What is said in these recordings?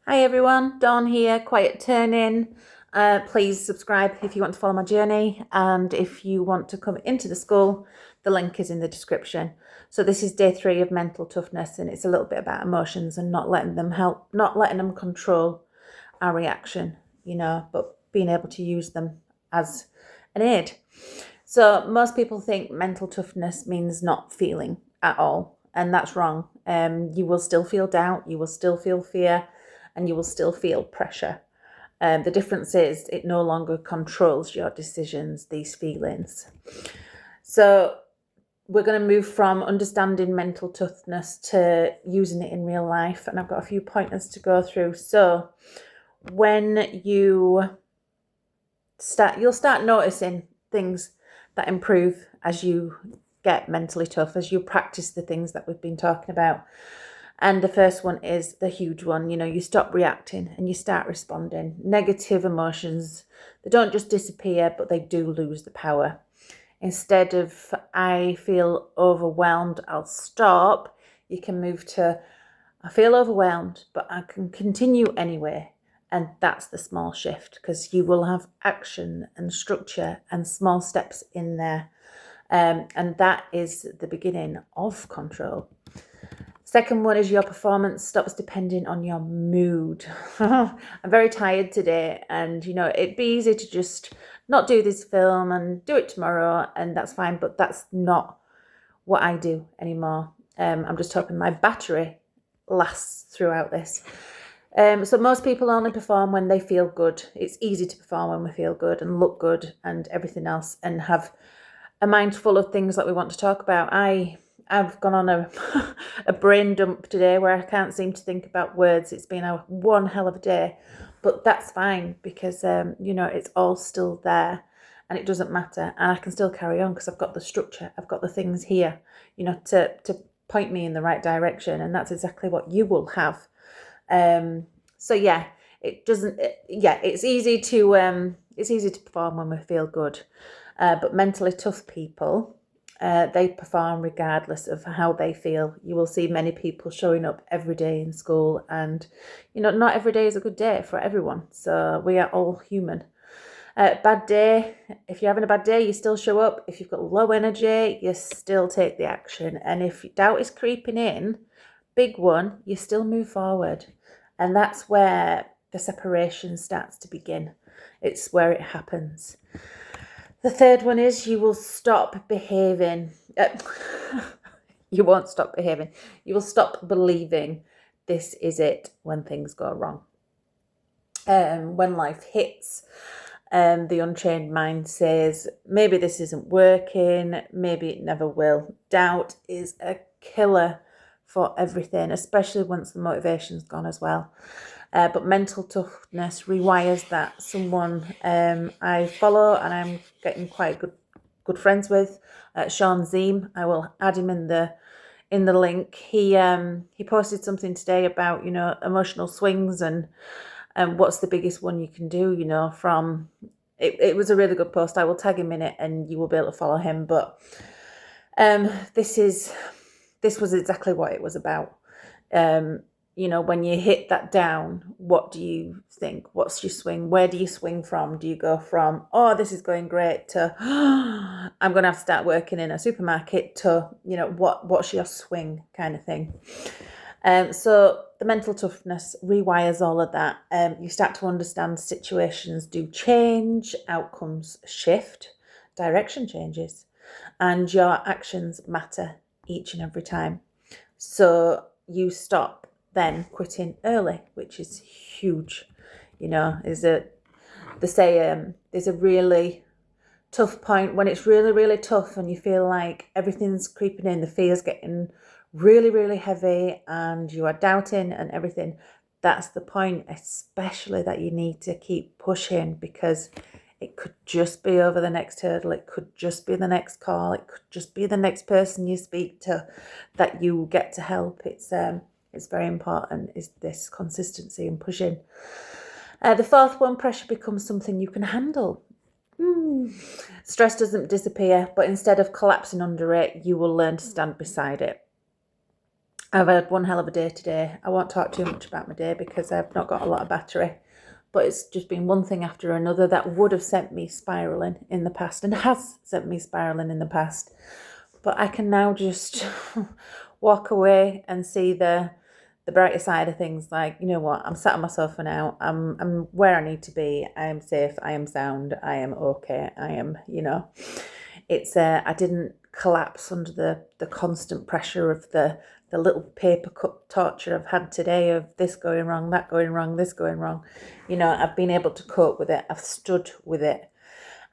Hi everyone, Dawn here, Quiet Turning. Please subscribe if you want to follow my journey, and if you want to come into the school, the link is in the description. So this is day 3 of mental toughness, and it's a little bit about emotions and not letting them control our reaction, but being able to use them as an aid. So most people think mental toughness means not feeling at all, and that's wrong. You will still feel doubt, you will still feel fear, and you will still feel pressure. The difference is it no longer controls your decisions, these feelings. So we're going to move from understanding mental toughness to using it in real life, and I've got a few pointers to go through. So when you'll start noticing things that improve as you get mentally tough, as you practice the things that we've been talking about. And the first one is the huge one. You stop reacting and you start responding. Negative emotions, they don't just disappear, but they do lose the power. Instead of I feel overwhelmed, I'll stop, you can move to I feel overwhelmed, but I can continue anyway. And that's the small shift, because you will have action and structure and small steps in there. And that is the beginning of control. Second one is your performance stops depending on your mood. I'm very tired today, and it'd be easy to just not do this film and do it tomorrow, and that's fine, but that's not what I do anymore. I'm just hoping my battery lasts throughout this. So most people only perform when they feel good. It's easy to perform when we feel good and look good and everything else, and have a mind full of things that we want to talk about. I've gone on a brain dump today where I can't seem to think about words. It's been one hell of a day, but that's fine, because it's all still there, and it doesn't matter, and I can still carry on because I've got the structure, I've got the things here, to point me in the right direction, and that's exactly what you will have. So yeah, it's easy to perform when we feel good, but mentally tough people, they perform regardless of how they feel. You will see many people showing up every day in school, and not every day is a good day for everyone, so we are all human. Bad day, if you're having a bad day, you still show up. If you've got low energy, you still take the action, and if doubt is creeping in, big one, you still move forward. And that's where the separation starts to begin. It's where it happens. The third one is you will stop behaving. You won't stop behaving. You will stop believing this is it when things go wrong. When life hits, the untrained mind says, maybe this isn't working, maybe it never will. Doubt is a killer for everything, especially once the motivation's gone as well. But mental toughness rewires that. Someone I follow and I'm getting quite good friends with, Sean Zeem. I will add him in the link. He posted something today about emotional swings and what's the biggest one you can do. From it was a really good post. I will tag him in it, and you will be able to follow him. But this was exactly what it was about. When you hit that down, what do you think? What's your swing? Where do you swing from? Do you go from, oh, this is going great, to I'm going to have to start working in a supermarket, to, what's your swing kind of thing? So the mental toughness rewires all of that. You start to understand situations do change, outcomes shift, direction changes, and your actions matter each and every time. So you stop then quitting early, which is huge. There's a really tough point when it's really, really tough and you feel like everything's creeping in, the fear's getting really, really heavy, and you are doubting and everything. That's the point, especially, that you need to keep pushing, because it could just be over the next hurdle. It could just be the next call. It could just be the next person you speak to that you get to help. It's very important, is this consistency and pushing. The fourth one, pressure becomes something you can handle. Stress doesn't disappear, but instead of collapsing under it, you will learn to stand beside it. I've had one hell of a day today. I won't talk too much about my day because I've not got a lot of battery. But it's just been one thing after another that would have sent me spiralling in the past and has sent me spiralling in the past. But I can now just walk away and see the brighter side of things. Like, you know what, I'm sat on my sofa now. I'm where I need to be. I am safe. I am sound. I am okay. I am, it's I didn't collapse under the constant pressure of the little paper cup torture I've had today of this going wrong, that going wrong, this going wrong. I've been able to cope with it. I've stood with it.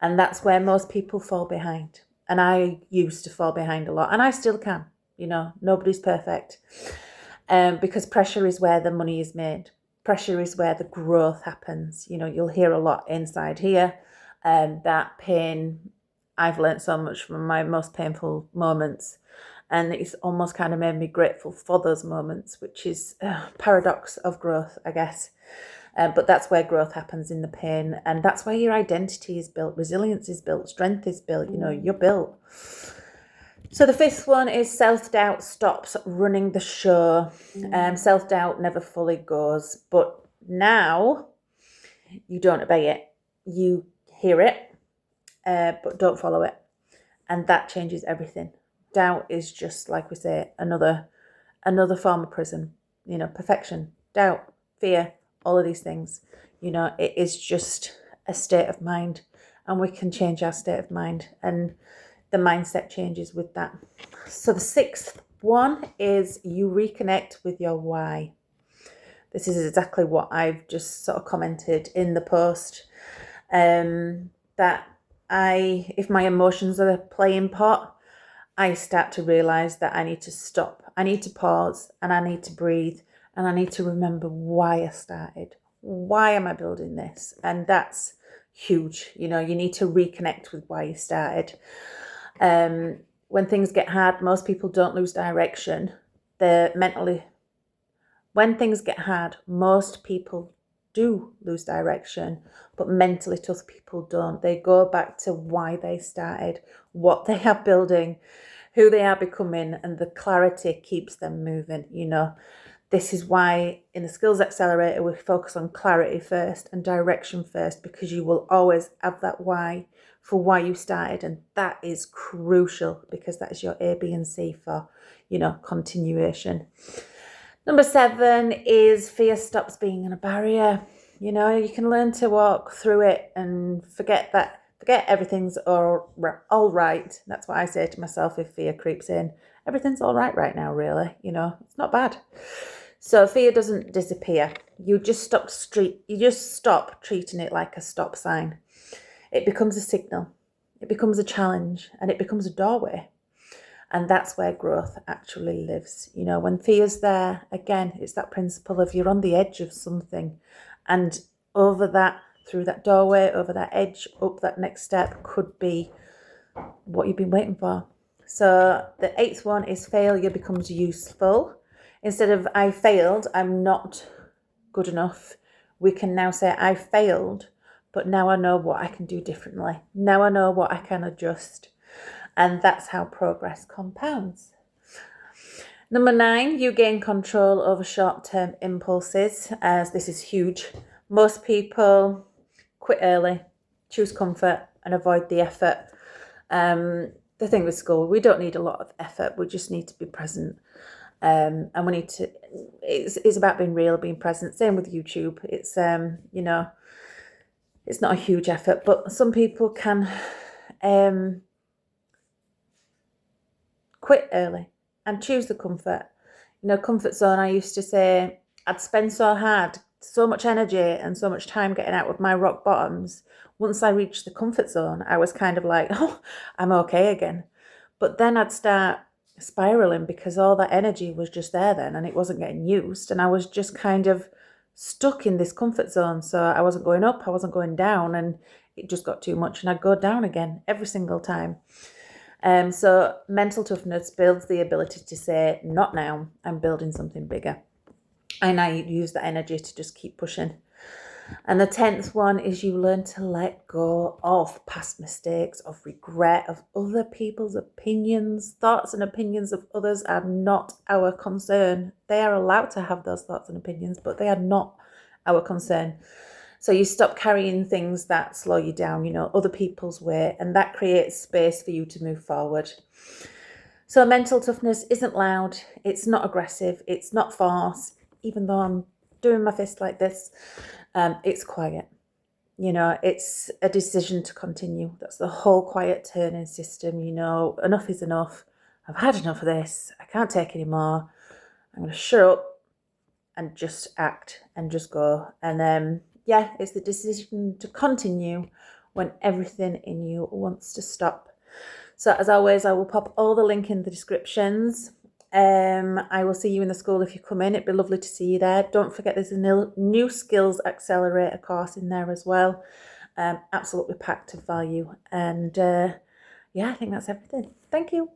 And that's where most people fall behind. And I used to fall behind a lot, and I still can. Nobody's perfect. Because pressure is where the money is made. Pressure is where the growth happens. You'll hear a lot inside here. That pain, I've learned so much from my most painful moments. And it's almost kind of made me grateful for those moments, which is a paradox of growth, I guess. But that's where growth happens, in the pain. And that's where your identity is built, resilience is built, strength is built, you're built. So the fifth one is self-doubt stops running the show. Self-doubt never fully goes. But now you don't obey it. You hear it, but don't follow it. And that changes everything. Doubt is just, like we say, another form of prison. Perfection, doubt, fear, all of these things. It is just a state of mind, and we can change our state of mind, and the mindset changes with that. So the sixth one is you reconnect with your why. This is exactly what I've just sort of commented in the post, that if my emotions are playing part, I start to realize that I need to stop. I need to pause, and I need to breathe, and I need to remember why I started. Why am I building this? And that's huge. You need to reconnect with why you started. When things get hard, most people don't lose direction. When things get hard, most people do lose direction, but mentally tough people don't. They go back to why they started, what they are building, who they are becoming, and the clarity keeps them moving. This is why in the Skills Accelerator, we focus on clarity first and direction first, because you will always have that why for why you started. And that is crucial, because that is your A, B, and C for, continuation. Number 7 is fear stops being a barrier. You can learn to walk through it and forget everything's all right. That's what I say to myself if fear creeps in. Everything's all right now, really. It's not bad. So fear doesn't disappear. You just stop treating it like a stop sign. It becomes a signal. It becomes a challenge, and it becomes a doorway. And that's where growth actually lives. When fear's there, again, it's that principle of you're on the edge of something, and over that, through that doorway, over that edge, up that next step could be what you've been waiting for. So the 8th one is failure becomes useful. Instead of I failed, I'm not good enough, we can now say I failed, but now I know what I can do differently. Now I know what I can adjust. And that's how progress compounds. Number 9, you gain control over short-term impulses, as this is huge. Most people quit early, choose comfort, and avoid the effort. The thing with school, we don't need a lot of effort. We just need to be present. And we need to, it's about being real, being present. Same with YouTube. It's, it's not a huge effort, but some people can quit early and choose the comfort. Comfort zone, I used to say, I'd spend so much energy and so much time getting out of my rock bottoms. Once I reached the comfort zone, I was kind of like, oh, I'm okay again. But then I'd start spiraling because all that energy was just there then and it wasn't getting used. And I was just kind of stuck in this comfort zone. So I wasn't going up, I wasn't going down, and it just got too much. And I'd go down again every single time. So mental toughness builds the ability to say, not now, I'm building something bigger. And I use that energy to just keep pushing. And the 10th one is you learn to let go of past mistakes, of regret, of other people's opinions. Thoughts and opinions of others are not our concern. They are allowed to have those thoughts and opinions, but they are not our concern. So you stop carrying things that slow you down, you know, other people's way, and that creates space for you to move forward. So mental toughness isn't loud, it's not aggressive, it's not force, even though I'm doing my fist like this, it's quiet. You know, it's a decision to continue. That's the whole quiet turning system, you know, enough is enough. I've had enough of this. I can't take any more. I'm going to shut up and just act and just go. And yeah, it's the decision to continue when everything in you wants to stop. So as always, I will pop all the link in the descriptions. I will see you in the school if you come in. It'd be lovely to see you there. Don't forget there's a new skills accelerator course in there as well. Absolutely packed of value. And yeah, I think that's everything. Thank you.